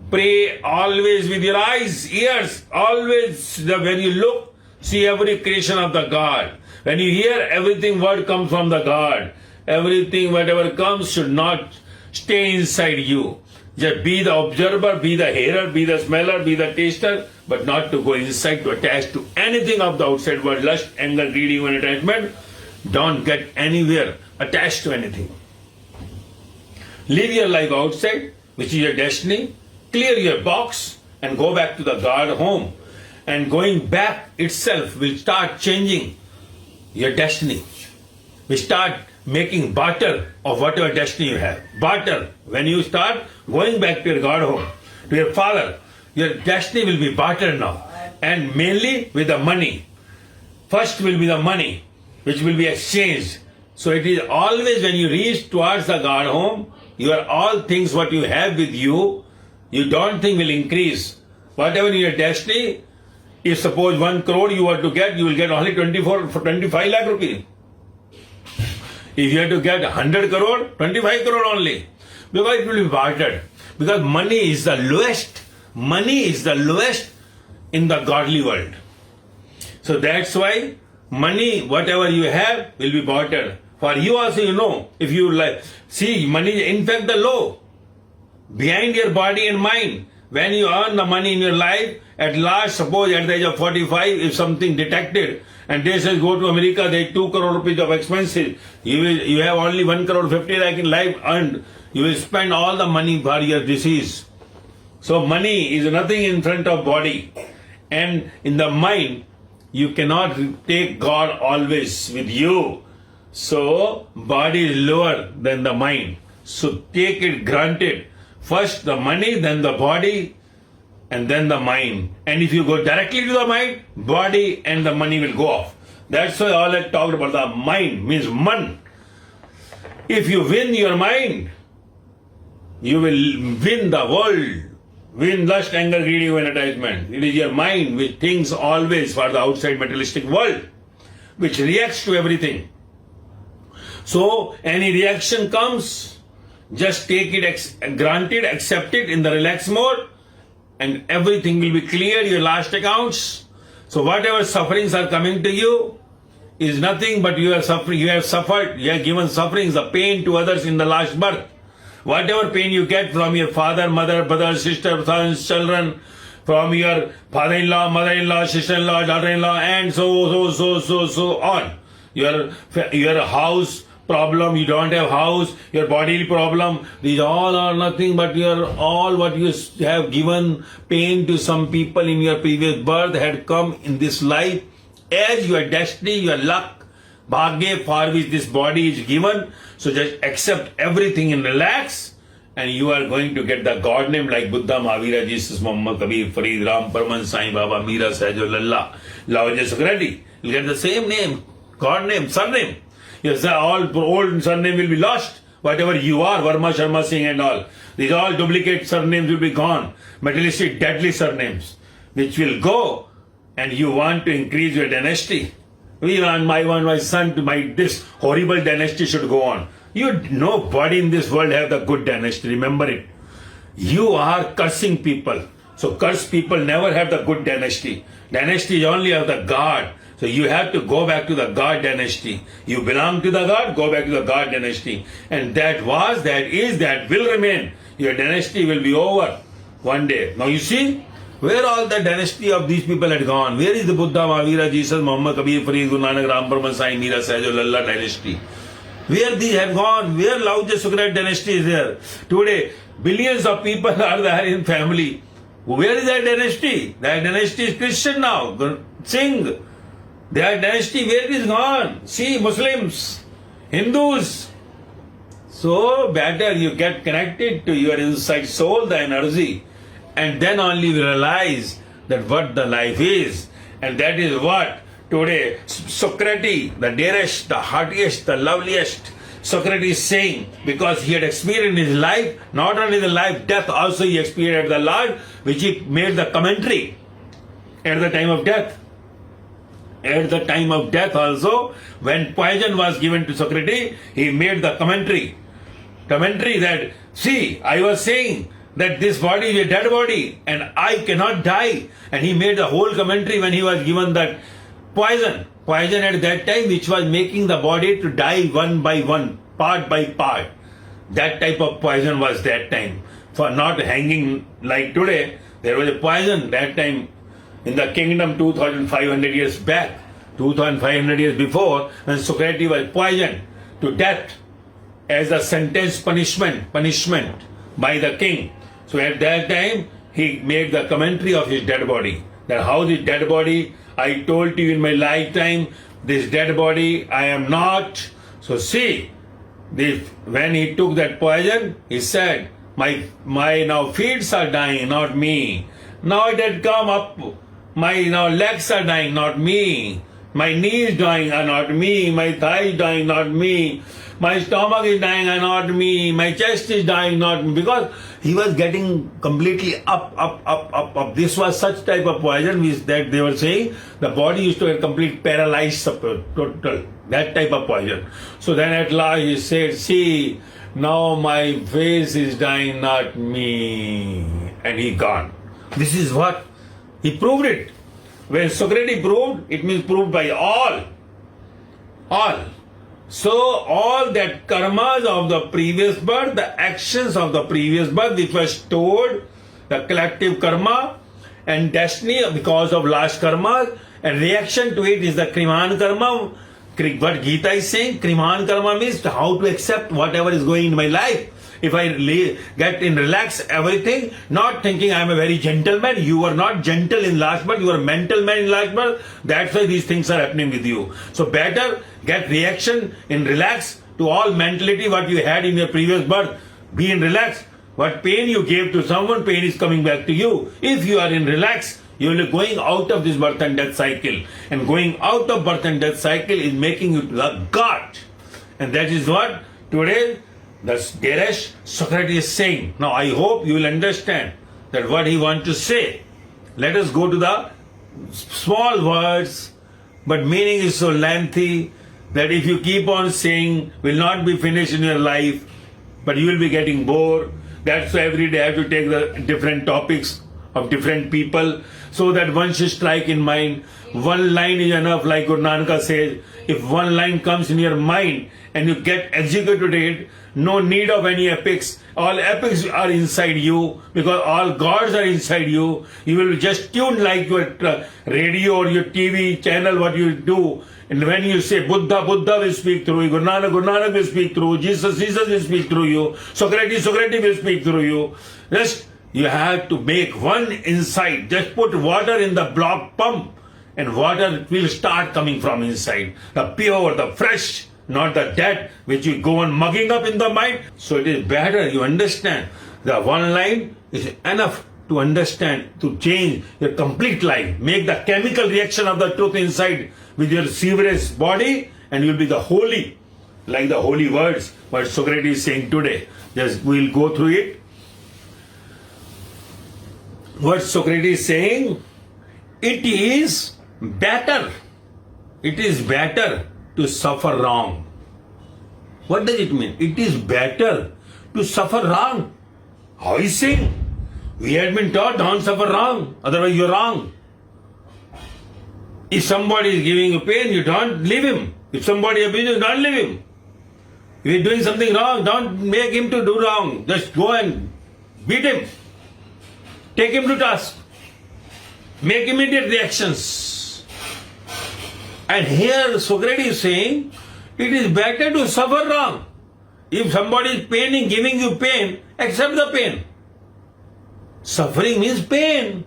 Pray always with your eyes, ears, always when you look, see every creation of the God. When you hear, everything word comes from the God. Everything, whatever comes, should not stay inside you. Just be the observer, be the hearer, be the smeller, be the taster, but not to go inside to attach to anything of the outside world. Lust, anger, greed, and attachment. Don't get anywhere attached to anything. Live your life outside, which is your destiny. Clear your box and go back to the God home. And going back itself will start changing your destiny. We start making barter of whatever destiny you have. Barter. When you start going back to your God home, to your Father, your destiny will be bartered now. And mainly with the money. First will be the money, which will be exchanged. So it is always when you reach towards the God home, your all things what you have with you, you don't think will increase. Whatever in your destiny, if suppose 1 crore you were to get, you will get only 25 lakh rupees. If you have to get 100 crore, 25 crore only. Because it will be bartered. Because money is the lowest. Money is the lowest in the godly world. So that's why money, whatever you have, will be bartered. For you also, you know, if you like, see, money, in fact, the law behind your body and mind. When you earn the money in your life, at last, suppose at the age of 45, if something detected, and they say go to America, they 2 crore rupees of expenses, you have only 1 crore 50 lakh in life earned, you will spend all the money for your disease. So money is nothing in front of body. And in the mind, you cannot take God always with you. So body is lower than the mind. So take it granted. First the money, then the body, and then the mind. And if you go directly to the mind, body and the money will go off. That's why all I talked about the mind means man. If you win your mind, you will win the world. Win lust, anger, greed, and attachment. It is your mind which thinks always for the outside materialistic world, which reacts to everything. So any reaction comes, just take it granted, accept it in the relaxed mode, and everything will be clear, your last accounts. So whatever sufferings are coming to you is nothing but you are suffering, you have suffered, you have given sufferings, the pain to others in the last birth. Whatever pain you get from your father, mother, brother, sister, sons, children, from your father-in-law, mother-in-law, sister-in-law, daughter-in-law, and so on. Your house problem, you don't have house, your bodily problem, these all are nothing but all what you have given pain to some people in your previous birth had come in this life as your destiny, your luck, bhagya for which this body is given. So just accept everything and relax, and you are going to get the God name like Buddha, Mahavira, Jesus, Muhammad, Kabir, Farid, Ram, Paraman, Sai Baba, Meera, Sahaj, Lalla, Wrong Socrates. You get the same name, God name, surname. Yes, all old surname will be lost. Whatever you are, Verma, Sharma, Singh and all. These all duplicate surnames will be gone. Materialistic, deadly surnames, which will go, and you want to increase your dynasty. My son, this horrible dynasty should go on. Nobody in this world have the good dynasty. Remember it. You are cursing people. So cursed people never have the good dynasty. Dynasty is only of the God. So you have to go back to the God dynasty. You belong to the God, go back to the God dynasty. And that was, that is, that will remain. Your dynasty will be over one day. Now you see, where all the dynasty of these people had gone? Where is the Buddha, Mahavira, Jesus, Muhammad, Kabir, Farid, Guru Nanak, Ram, Paraman, Sai, Meera, Sahaj, Lalla dynasty? Where these have gone? Where Wrong Socrates dynasty is there? Today, billions of people are there in family. Where is that dynasty? That dynasty is Christian now. Sing. Their dynasty, where it is gone? See, Muslims, Hindus. So better you get connected to your inside soul, the energy, and then only you realize that what the life is. And that is what today Socrates, the dearest, the heartiest, the loveliest, Socrates is saying, because he had experienced in his life, not only the life, death also he experienced the life, which he made the commentary at the time of death. At the time of death also, when poison was given to Socrates, he made the commentary that, see, I was saying that this body is a dead body and I cannot die. And he made the whole commentary when he was given that poison at that time, which was making the body to die one by one, part by part. That type of poison was that time. For not hanging like today, there was a poison that time in the kingdom 2500 years back, 2500 years before, when Socrates was poisoned to death as a sentence punishment by the king. So at that time, he made the commentary of his dead body. That how this dead body, I told you in my lifetime, this dead body, I am not. So see, when he took that poison, he said, my now feet are dying, not me. Now it had come up. My now legs are dying, not me. My knees dying are not me. My thighs dying, not me. My stomach is dying, are not me. My chest is dying, not me. Because he was getting completely up. This was such type of poison that they were saying the body used to get complete paralyzed, total, that type of poison. So then at last he said, see, now my face is dying, not me. And he gone. This is what? He proved it. When Socrates proved, it means proved by all. All. So all that karmas of the previous birth, the actions of the previous birth which was stored, the collective karma and destiny because of last karma, and reaction to it is the kriman karma. What Gita is saying, kriman karma means how to accept whatever is going in my life. If I get in relax everything, not thinking I am a very gentleman. You are not gentle in last birth, you are a mental man in last birth. That's why these things are happening with you. So better get reaction in relax to all mentality what you had in your previous birth. Be in relax. What pain you gave to someone, pain is coming back to you. If you are in relax, you will be going out of this birth and death cycle. And going out of birth and death cycle is making you the God. And that is what today the dearest Socrates is saying. Now I hope you will understand that what he wants to say. Let us go to the small words, but meaning is so lengthy that if you keep on saying will not be finished in your life, but you will be getting bored. That's why every day I have to take the different topics of different people so that one should strike in mind. One line is enough, like Guru Nanak says. If one line comes in your mind and you get executed it, no need of any epics. All epics are inside you because all gods are inside you. You will just tune like your radio or your TV channel, what you do. And when you say Buddha, Buddha will speak through you. Guru Nanak will speak through you. Jesus will speak through you. Socrates will speak through you. Just you have to make one insight. Just put water in the block pump and water will start coming from inside. The pure, the fresh, not the dead, which you go on mugging up in the mind. So it is better you understand. The one line is enough to understand, to change your complete life. Make the chemical reaction of the truth inside with your sewerage body and you'll be the holy, like the holy words, what Socrates is saying today. Just we'll go through it. What Socrates is saying, it is better to suffer wrong. What does it mean? It is better to suffer wrong. How is saying? We had been taught don't suffer wrong, otherwise you're wrong. If somebody is giving you pain, you don't leave him. If somebody abuses you, don't leave him. If he's doing something wrong, don't make him to do wrong. Just go and beat him. Take him to task. Make immediate reactions. And here Socrates is saying, it is better to suffer wrong. If somebody is paining, giving you pain, accept the pain. Suffering means pain,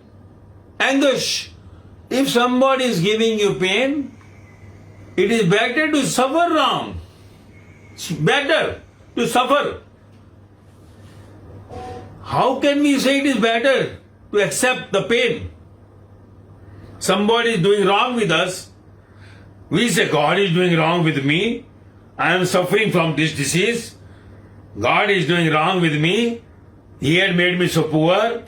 anguish. If somebody is giving you pain, it is better to suffer wrong. It's better to suffer. How can we say it is better to accept the pain? Somebody is doing wrong with us. We say, God is doing wrong with me. I am suffering from this disease. God is doing wrong with me. He had made me so poor.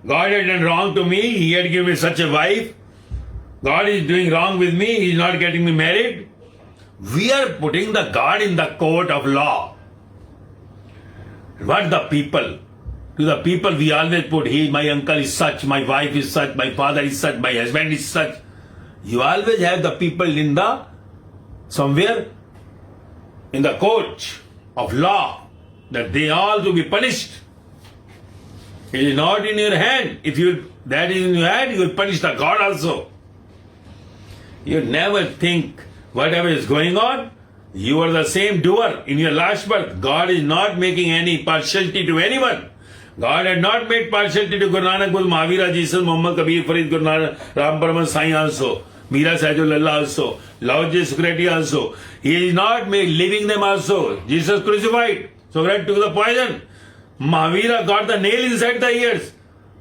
God had done wrong to me. He had given me such a wife. God is doing wrong with me. He is not getting me married. We are putting the God in the court of law. What the people? To the people we always put, my uncle is such, my wife is such, my father is such, my husband is such. You always have the people in the, somewhere, in the court of law, that they all to be punished. It is not in your hand. If that is in your hand, you will punish the God also. You never think whatever is going on, you are the same doer in your last birth. God is not making any partiality to anyone. God had not made partiality to Guru Nanak, Guru Mahavira, Jesus, Muhammad, Kabir, Farid, Guru Nanak, Ram Paraman, Sai also, Meera Sahajullah also, Lao Tse Socrates also. He is not leaving them also. Jesus crucified. Socrates took the poison. Mahavira got the nail inside the ears.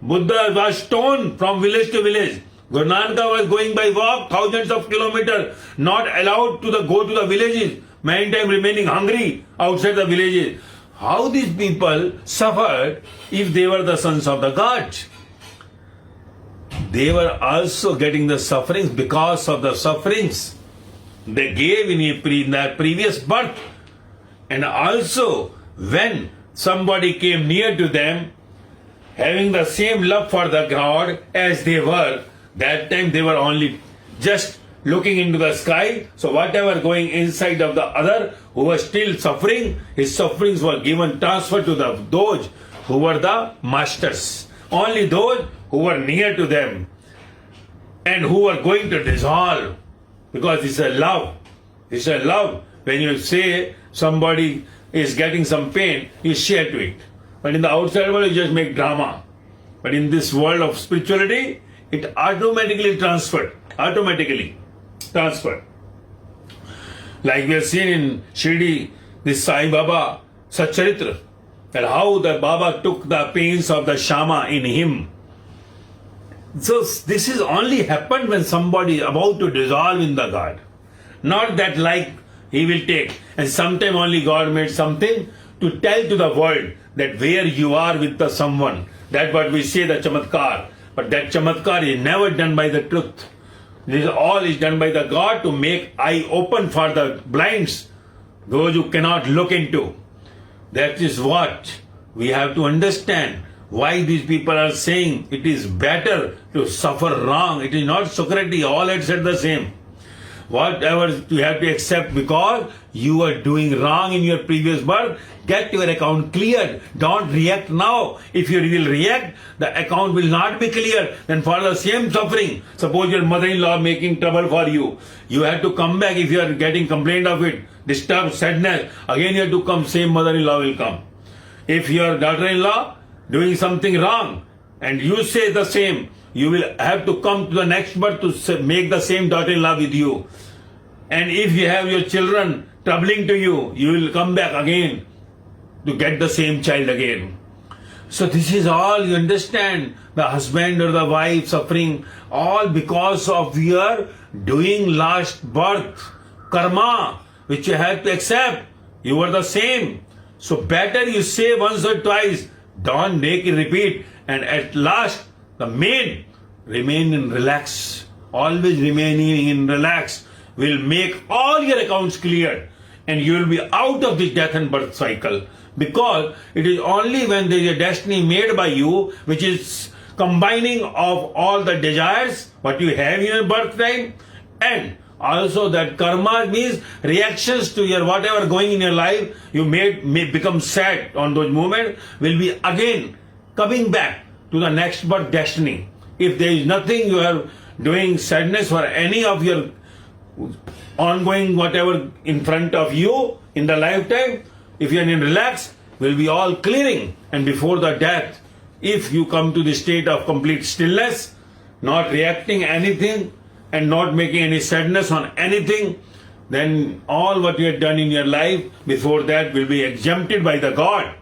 Buddha was stoned from village to village. Guru Nanak was going by walk thousands of kilometers, not allowed to go to the villages, many times remaining hungry outside the villages. how these people suffered if they were the sons of the God. They were also getting the sufferings because of the sufferings they gave in their previous birth. And also when somebody came near to them, having the same love for the God as they were, that time they were only just looking into the sky. So whatever going inside of the other who was still suffering, his sufferings were given transfer to those who were the masters. Only those who were near to them and who were going to dissolve. Because it's a love. It's a love. When you say somebody is getting some pain, you share to it. But in the outside world, you just make drama. But in this world of spirituality, it automatically transferred. Automatically transferred. Like we have seen in Shirdi, this Sai Baba Satcharitra, that how the Baba took the pains of the Shama in him. So this is only happened when somebody is about to dissolve in the God. Not that like he will take. And sometime only God made something to tell to the world that where you are with the someone. That's what we say, the chamatkar. But that chamatkar is never done by the truth. This all is done by the God to make eye open for the blinds, those who cannot look into. That is what we have to understand. Why these people are saying it is better to suffer wrong. It is not Socrates, all had said the same. Whatever you have to accept because you are doing wrong in your previous birth, get your account cleared. Don't react now. If you will react, the account will not be clear. Then for the same suffering, suppose your mother-in-law making trouble for you, you have to come back if you are getting complaint of it, disturbed, sadness, again you have to come, same mother-in-law will come. If your daughter-in-law doing something wrong and you say the same, you will have to come to the next birth to make the same daughter-in-law with you. And if you have your children troubling to you, you will come back again to get the same child again. So this is all, you understand, the husband or the wife suffering, all because of your doing last birth, karma, which you have to accept. You were the same. So better you say once or twice, don't make it repeat. And at last, the main, remain in relax. Always remaining in relax will make all your accounts clear. And you will be out of this death and birth cycle. Because it is only when there is a destiny made by you, which is combining of all the desires, what you have in your birth time, and also that karma means reactions to your whatever going in your life, you may become sad on those moments, will be again coming back to the next birth destiny. If there is nothing you are doing sadness for any of your ongoing whatever in front of you in the lifetime, if you are in relax, will be all clearing. And before the death, if you come to the state of complete stillness, not reacting anything and not making any sadness on anything, then all what you have done in your life before that will be exempted by the God.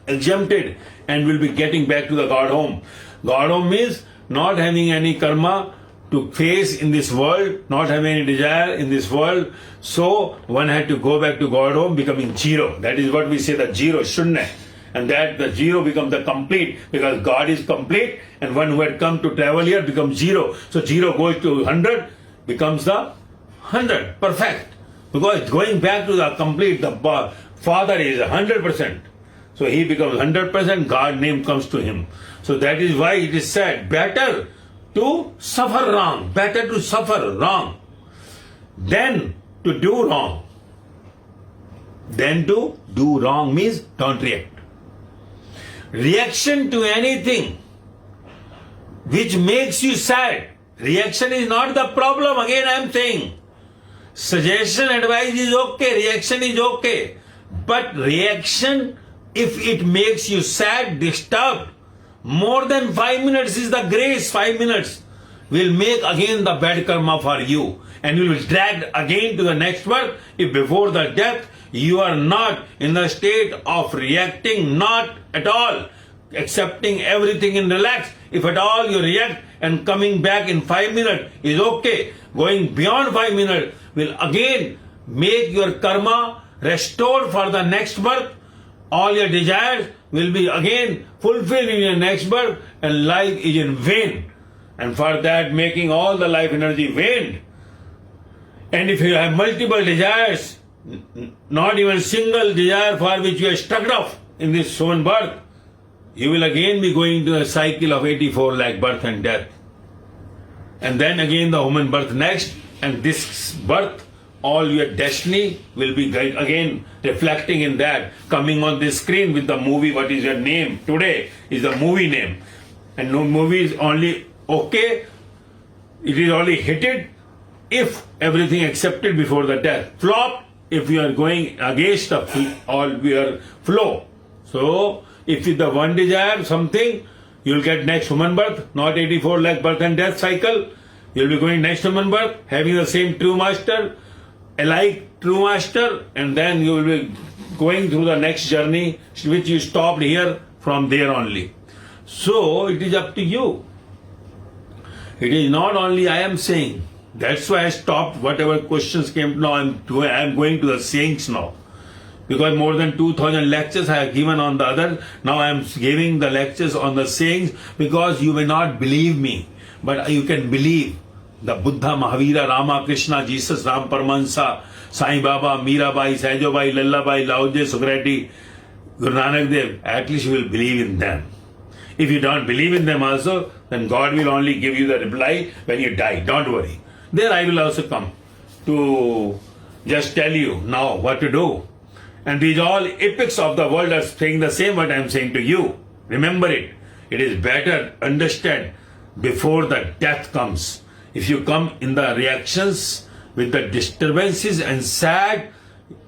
Exempted, and will be getting back to the God home. God home means not having any karma to face in this world, not having any desire in this world. So one had to go back to God home, becoming zero. That is what we say, the zero, shunya. And that the zero becomes the complete, because God is complete, and one who had come to travel here becomes zero. So zero goes to 100, becomes the 100, perfect. Because going back to the complete, the Father is 100%. So he becomes 100%, God's name comes to him. So that is why it is said, better to suffer wrong, better to suffer wrong than to do wrong. Then to do wrong means don't react. Reaction to anything which makes you sad, reaction is not the problem. Again I am saying, suggestion, advice is okay, reaction is okay. But reaction, if it makes you sad, disturbed, more than 5 minutes is the grace. 5 minutes will make again the bad karma for you, and you will be dragged again to the next birth. If before the death you are not in the state of reacting, not at all, accepting everything in relax. If at all you react and coming back in 5 minutes is okay, going beyond 5 minutes will again make your karma restored for the next birth, all your desires will be again fulfilled in your next birth, and life is in vain. And for that, making all the life energy vain. And if you have multiple desires, not even single desire for which you are stuck off in this human birth, you will again be going to a cycle of 84 lakh birth and death. And then again the human birth next, and this birth, all your destiny will be again reflecting in that, coming on this screen with the movie. What is your name? Today is the movie name. And no movie is only okay, it is only hit it if everything accepted before the death. Flop if you are going against all your flow. So if with the one desire something, you will get next human birth, not 84 lakh birth and death cycle. You will be going next human birth, having the same true master, alike true master, and then you will be going through the next journey which you stopped here from there only. So it is up to you. It is not only I am saying. That's why I stopped whatever questions came. Now I am going to the sayings now. Because more than 2000 lectures I have given on the other. Now I am giving the lectures on the sayings because you may not believe me. But you can believe the Buddha, Mahavira, Rama, Krishna, Jesus, Ram Paramahansa, Sai Baba, Mirabai, Sajobai, Lallabai, Lao-Tse, Socrates, Guru Nanak Dev. At least you will believe in them. If you don't believe in them also, then God will only give you the reply when you die. Don't worry. There I will also come to just tell you now what to do. And these all epics of the world are saying the same what I am saying to you. Remember it. It is better understand before the death comes. If you come in the reactions with the disturbances and sad,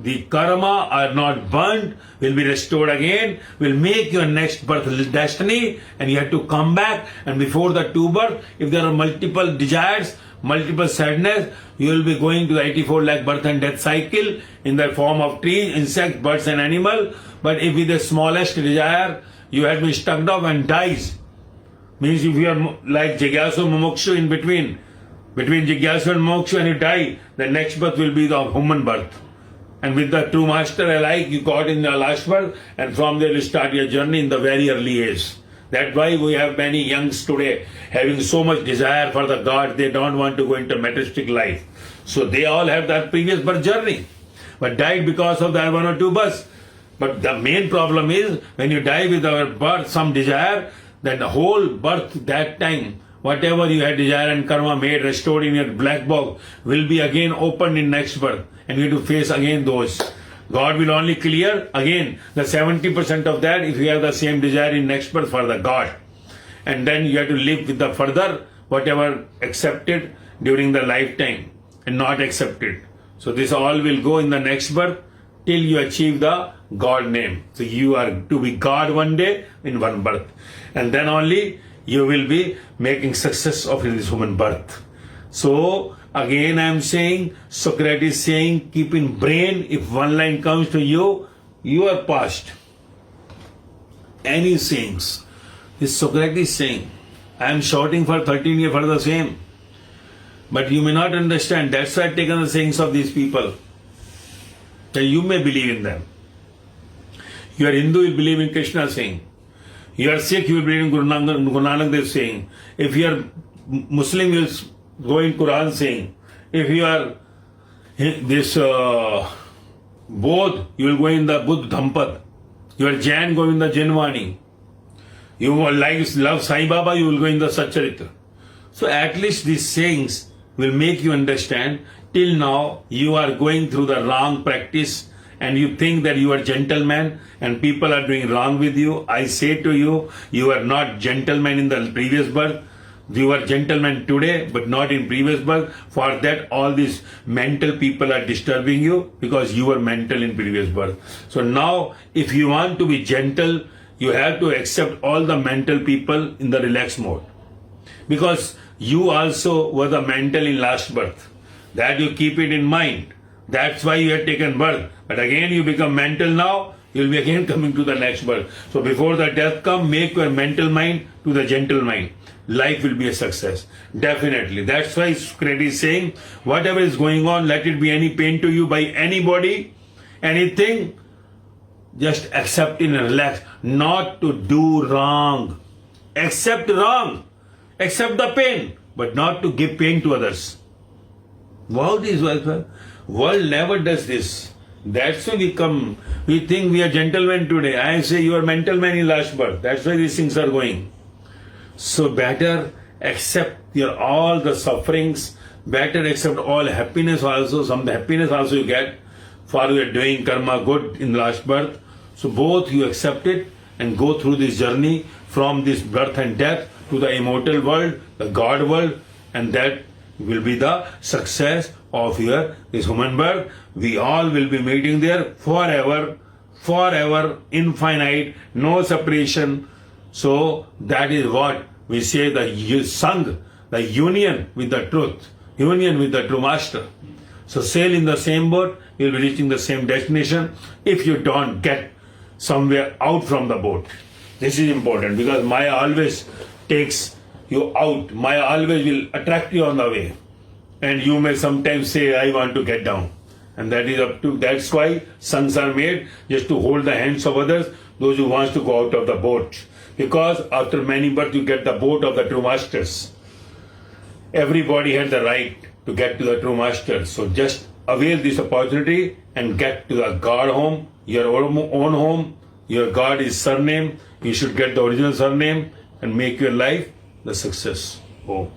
the karma are not burnt, will be restored again, will make your next birth destiny, and you have to come back. And before the two birth, if there are multiple desires, multiple sadness, you will be going to the 84 lakh birth and death cycle in the form of trees, insects, birds and animal. But if with the smallest desire, you have been stuck off and dies, means if you are like Jigyasu Mumukshu in between Jigyasu and Moksha and you die, the next birth will be the human birth. And with the true master alike, you got in the last birth, and from there you start your journey in the very early age. That's why we have many youngs today having so much desire for the God, they don't want to go into materialistic life. So they all have that previous birth journey, but died because of the one or two births. But the main problem is when you die with our birth, some desire, then the whole birth that time, whatever you had desire and karma made, restored in your black box, will be again opened in next birth. And you have to face again those. God will only clear again the 70% of that if you have the same desire in next birth for the God. And then you have to live with the further whatever accepted during the lifetime and not accepted. So this all will go in the next birth till you achieve the God name. So you are to be God one day in one birth. And then only you will be making success of this human birth. So again I am saying, Socrates saying, keep in brain, if one line comes to you, you are past. Any sayings. This Socrates saying, I am shouting for 13 years for the same. But you may not understand. That's why I have taken the sayings of these people. That you may believe in them. You are Hindu, you believe in Krishna saying. You are Sikh, you will believe in Guru Nanak Dev saying. If you are Muslim, you will go in Quran saying. If you are this Bodh, you will go in the Buddha Dhampad. You are Jain, go in the Jainwani. You love Sai Baba, you will go in the Satcharitra. So at least these sayings will make you understand. Till now, you are going through the wrong practice and you think that you are gentleman and people are doing wrong with you. I say to you, you are not gentleman in the previous birth. You are gentleman today, but not in previous birth. For that, all these mental people are disturbing you because you were mental in previous birth. So now, if you want to be gentle, you have to accept all the mental people in the relaxed mode. Because you also were the mental in last birth. That you keep it in mind. That's why you have taken birth. But again, you become mental now, you will be again coming to the next birth. So before the death come, make your mental mind to the gentle mind. Life will be a success. Definitely. That's why Socrates is saying, whatever is going on, let it be any pain to you by anybody, anything, just accept it and relax. Not to do wrong. Accept wrong. Accept the pain, but not to give pain to others. Wow, this world never does this. That's why we think we are gentlemen today. I say you are mental man in last birth. That's why these things are going. So better accept all the sufferings, better accept all happiness also. Some happiness also you get for you are doing karma good in last birth. So both you accept it and go through this journey from this birth and death to the immortal world, the God world, and that will be the success of your this human birth. We all will be meeting there forever, infinite, no separation. So that is what we say the union with the truth, union with the true master. So sail in the same boat, you'll be reaching the same destination if you don't get somewhere out from the boat. This is important because Maya always takes you out. Maya always will attract you on the way. And you may sometimes say, I want to get down. And that is up to, that's why sons are made, just to hold the hands of others, those who wants to go out of the boat. Because after many births, you get the boat of the true masters. Everybody has the right to get to the true master. So just avail this opportunity and get to the God home, your own home. Your God is surname. You should get the original surname and make your life the success home.